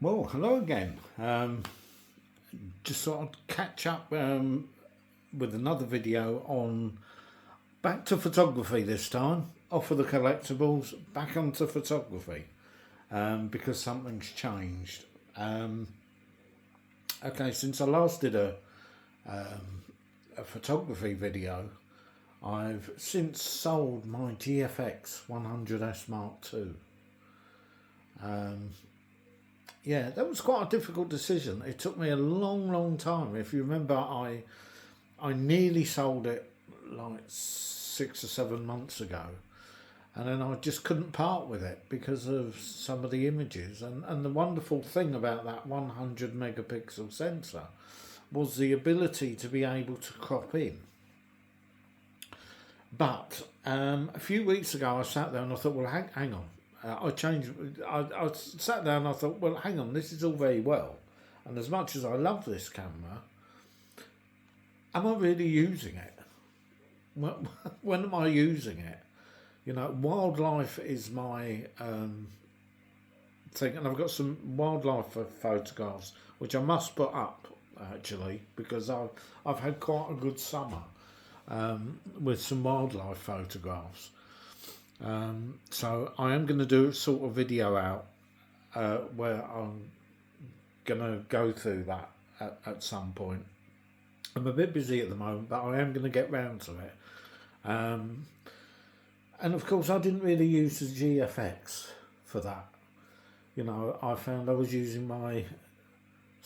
Well, hello again. Just thought I'd catch up with another video on back to photography this time. Off of the collectibles, back onto photography because something's changed. Okay, since I last did a photography video, I've since sold my GFX 100S Mark II. Yeah, that was quite a difficult decision. It took me a long time. If you remember, I nearly sold it like 6 or 7 months ago, and then I just couldn't part with it because of some of the images. And the wonderful thing about that 100 megapixel sensor was the ability to be able to crop in. But a few weeks ago, I sat there and I thought, well, hang on. I sat down and I thought, well, hang on, this is all very well. And as much as I love this camera, am I really using it? When am I using it? You know, wildlife is my thing. And I've got some wildlife photographs, which I must put up, actually, because I've had quite a good summer with some wildlife photographs. So I am going to do a sort of video out where I'm going to go through that at some point. I'm a bit busy at the moment, but I am going to get round to it. And of course, I didn't really use the GFX for that. You know, I found I was using my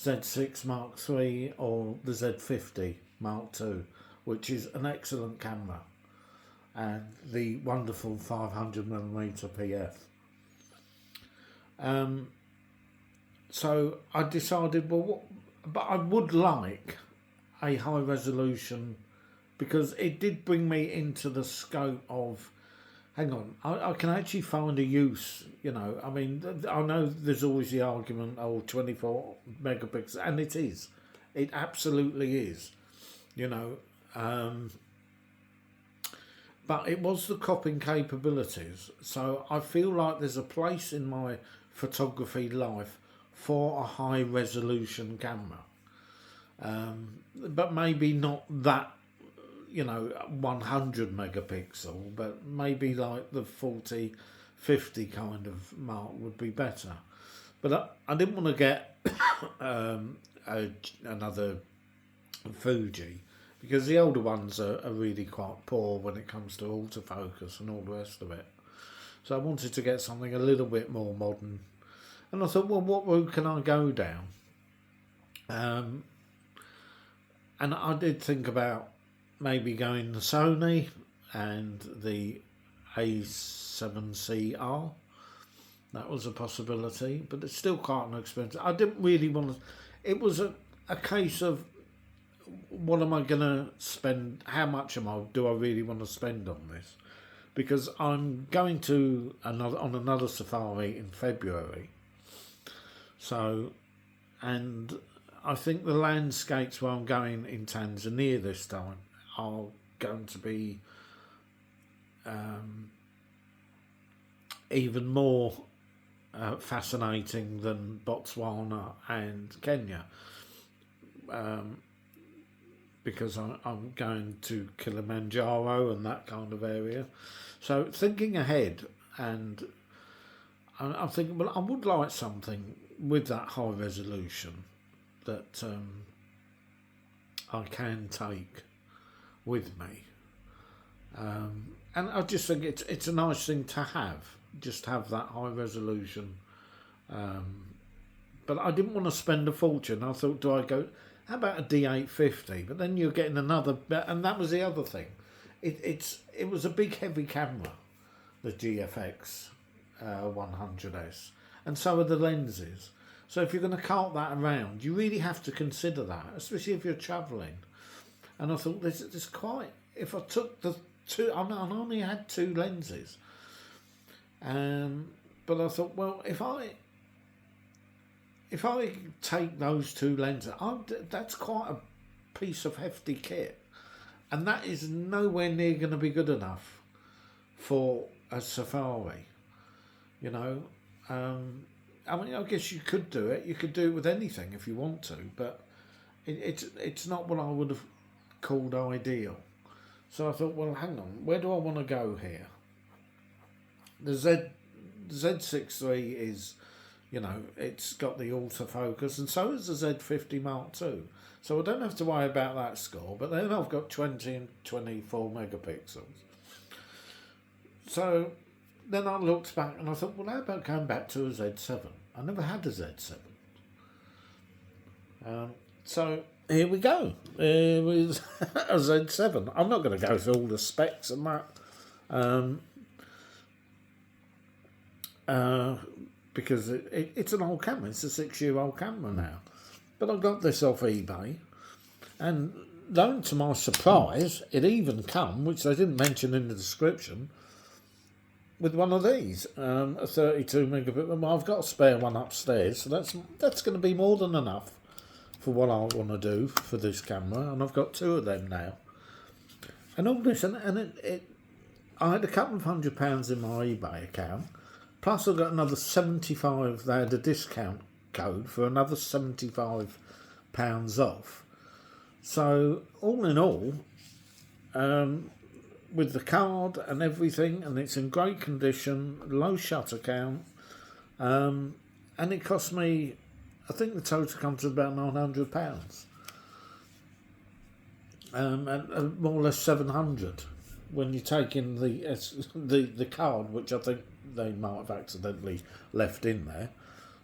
Z6 Mark III or the Z50 Mark II, which is an excellent camera, and the wonderful 500mm PF. So I decided, well, but I would like a high resolution, because it did bring me into the scope of, hang on, I can actually find a use, you know. I mean, I know there's always the argument, oh, 24 megapixels, and it is. It absolutely is, you know. But it was the cropping capabilities. So I feel like there's a place in my photography life for a high resolution camera. But maybe not that, you know, 100 megapixel, but maybe like the 40, 50 kind of mark would be better. But I didn't want to get another Fuji, because the older ones are really quite poor when it comes to autofocus and all the rest of it. So I wanted to get something a little bit more modern. And I thought, well, what route can I go down? And I did think about maybe going the Sony and the A7CR. That was a possibility, but it's still quite an expensive. I didn't really want to. It was a case of, what am I going to spend? How much do I really want to spend on this? Because I'm going to another safari in February. So, and I think the landscapes where I'm going in Tanzania this time are going to be even more fascinating than Botswana and Kenya. Because I'm going to Kilimanjaro and that kind of area. So thinking ahead, and I'm thinking, well, I would like something with that high resolution that I can take with me. And I just think it's a nice thing to have, just have that high resolution. But I didn't want to spend a fortune. I thought, how about a D850? But then you're getting another, and that was the other thing. It was a big heavy camera, the GFX 100S, and so are the lenses. So if you're going to cart that around, you really have to consider that, especially if you're travelling. And I thought, there's quite. If I took the two, I only had 2 lenses, but I thought, well, if I take those 2 lenses, that's quite a piece of hefty kit. And that is nowhere near going to be good enough for a safari, you know. I mean, I guess you could do it. You could do it with anything if you want to, but it's not what I would have called ideal. So I thought, well, hang on, where do I want to go here? The Z63 is, you know, it's got the autofocus, and so is the Z50 Mark II. So I don't have to worry about that score, but then I've got 20 and 24 megapixels. So then I looked back and I thought, well, how about going back to a Z7? I never had a Z7. So here we go. It was a Z7. I'm not going to go through all the specs and that. Because it's an old camera. It's a 6-year-old camera now. But I got this off eBay. And then to my surprise, it even come, which they didn't mention in the description, with one of these, a 32 megapixel. Well, I've got a spare one upstairs, so that's going to be more than enough for what I want to do for this camera, and I've got 2 of them now. And all this, and I had a couple of £100 in my eBay account, plus I got another 75. They had a discount code for another £75 off. So all in all, with the card and everything, and it's in great condition, low shutter count, and it cost me, I think the total comes to about £900, and more or less 700 when you take in the card, which I think they might have accidentally left in there,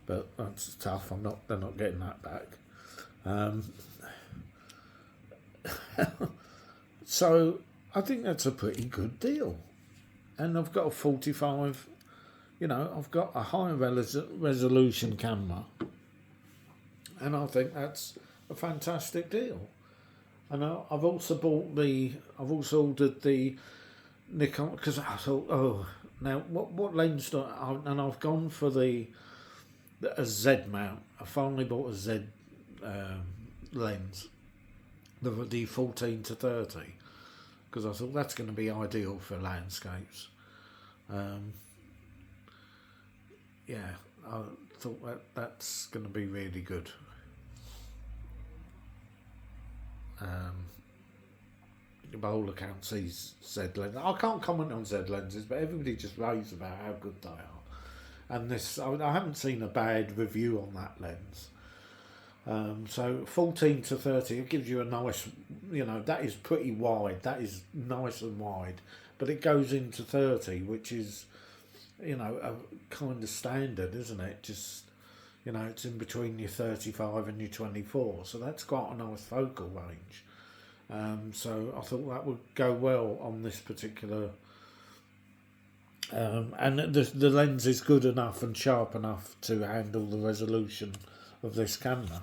but that's tough. They're not getting that back. So I think that's a pretty good deal. And I've got a 45, you know, I've got a high resolution camera. And I think that's a fantastic deal. And I've also ordered the Nikon, because I thought, oh, now what lens do I, and I've gone for a Z mount. I finally bought a Z lens, the 14 to 30. Because I thought that's going to be ideal for landscapes. Yeah, I thought that's going to be really good. By all accounts, these Z lenses, I can't comment on Z lenses, but everybody just raves about how good they are. And this, I haven't seen a bad review on that lens. So 14 to 30, it gives you a nice, you know, that is pretty wide, that is nice and wide, but it goes into 30, which is, you know, a kind of standard, isn't it? Just, you know, it's in between your 35 and your 24, so that's quite a nice focal range. So I thought that would go well on this particular, and the lens is good enough and sharp enough to handle the resolution of this camera.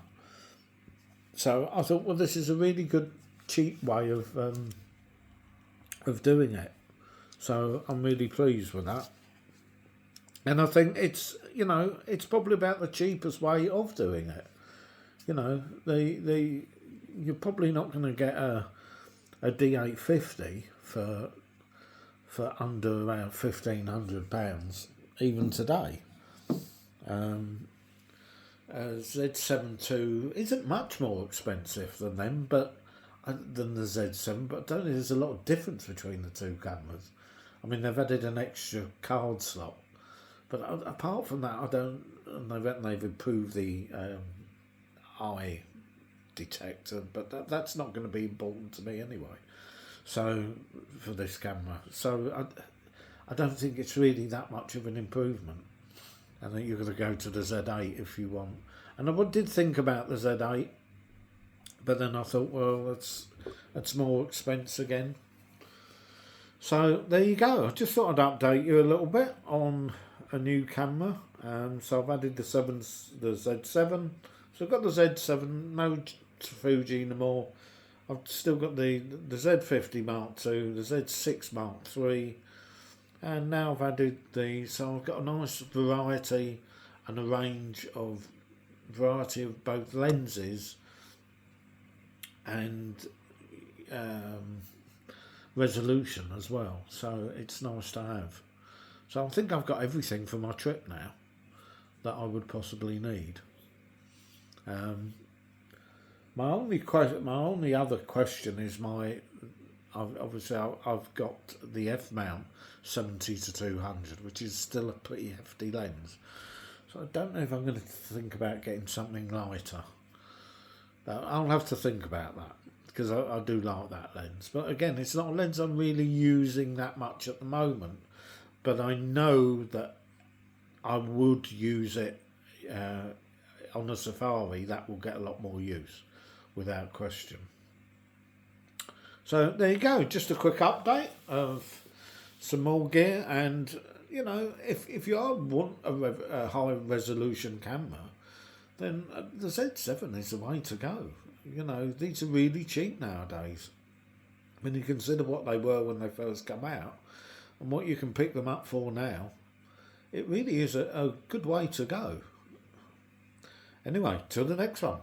So I thought, well, this is a really good, cheap way of doing it. So I'm really pleased with that. And I think it's, you know, it's probably about the cheapest way of doing it. You know, you're probably not going to get a D850 for under around £1,500 even today. Z7 II isn't much more expensive than them, but than the Z7, but I don't think there's a lot of difference between the two cameras. I mean, they've added an extra card slot, but apart from that, I don't. And they've improved the eye detector, but that's not going to be important to me anyway. So for this camera, so I don't think it's really that much of an improvement. I think you're going to go to the Z8 if you want. And I did think about the Z8, but then I thought, well, that's more expense again. So there you go. I just thought I'd update you a little bit on a new camera. So I've added the Z7. So I've got the Z7, no Fuji anymore. I've still got the Z50 Mark II, the Z6 Mark III. And now I've added so I've got a nice variety and a range of both lenses and resolution as well. So it's nice to have. So I think I've got everything for my trip now. that I would possibly need. My only other question is I've got the F mount 70 to 200, which is still a pretty hefty lens. So I don't know if I'm going to think about getting something lighter. But I'll have to think about that, because I do like that lens. But again, it's not a lens I'm really using that much at the moment. But I know that I would use it on a safari. That will get a lot more use, without question. So there you go, just a quick update of some more gear. And you know, if you want a high resolution camera, then the Z7 is the way to go. You know, these are really cheap nowadays. When you consider what they were when they first come out and what you can pick them up for now, it really is a good way to go. Anyway, till the next one.